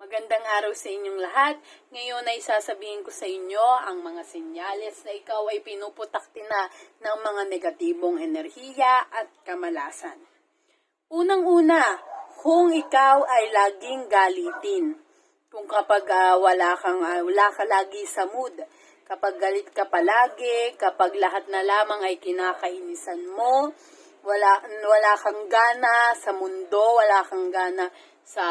Magandang araw sa inyong lahat. Ngayon ay sasabihin ko sa inyo ang mga senyales na ikaw ay pinuputakti na ng mga negatibong enerhiya at kamalasan. Unang-una, kung ikaw ay laging galitin. Kung kapag wala ka lagi sa mood, kapag galit ka palagi, kapag lahat na lamang ay kinakainisan mo, wala kang gana sa mundo, wala kang gana sa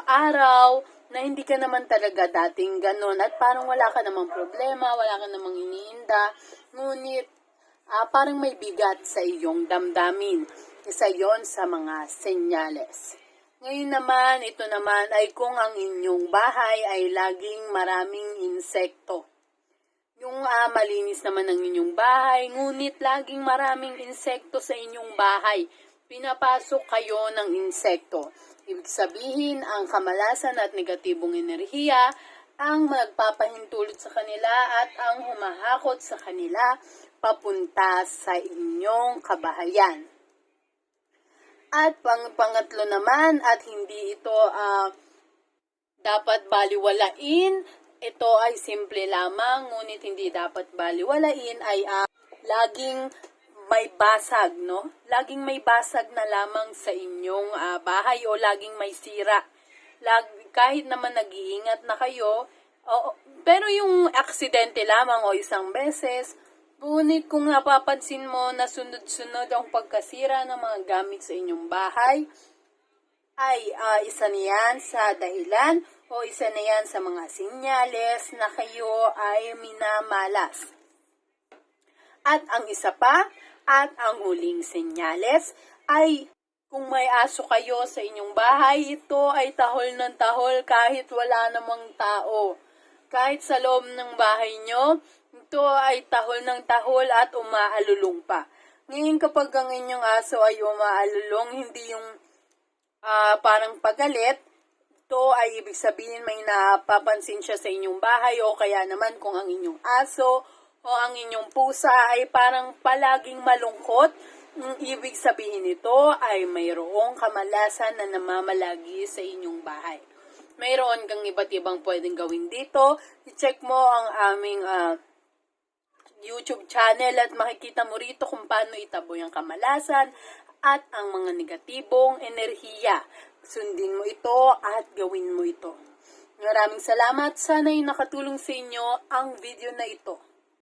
araw, na hindi ka naman talaga dating ganun at parang wala ka namang problema, wala ka namang iniinda, ngunit parang may bigat sa iyong damdamin. Isa yon sa mga senyales. Ngayon naman, ito naman ay kung ang inyong bahay ay laging maraming insekto. Yung malinis naman ang inyong bahay, ngunit laging maraming insekto sa inyong bahay. Pinapasok kayo ng insekto. Ibig sabihin, ang kamalasan at negatibong enerhiya ang magpapahintulot sa kanila at ang humahakot sa kanila papunta sa inyong kabahayan. At pangatlo naman, at hindi ito dapat baliwalain, ito ay simple lamang, ngunit hindi dapat baliwalain, ay laging may basag, no? Laging may basag na lamang sa inyong bahay o laging may sira. Kahit naman nag-iingat na kayo, pero yung aksidente lamang o isang beses, ngunit kung napapansin mo na sunod-sunod ang pagkasira ng mga gamit sa inyong bahay, ay isa na yan sa dahilan o isa na yan sa mga sinyales na kayo ay minamalas. At ang isa pa, at ang huling senyales ay kung may aso kayo sa inyong bahay, ito ay tahol ng tahol kahit wala namang tao. Kahit sa loob ng bahay nyo, ito ay tahol ng tahol at umaalulong pa. Ngayon kapag ang inyong aso ay umaalulong, hindi yung parang pagalit, ito ay ibig sabihin may napapansin siya sa inyong bahay o kaya naman kung ang inyong aso o ang inyong pusa ay parang palaging malungkot, ibig sabihin nito ay mayroong kamalasan na namamalagi sa inyong bahay. Mayroon kang iba't ibang pwedeng gawin dito. I-check mo ang aming YouTube channel at makikita mo rito kung paano itaboy ang kamalasan at ang mga negatibong enerhiya. Sundin mo ito at gawin mo ito. Maraming salamat. Sana'y nakatulong sa inyo ang video na ito.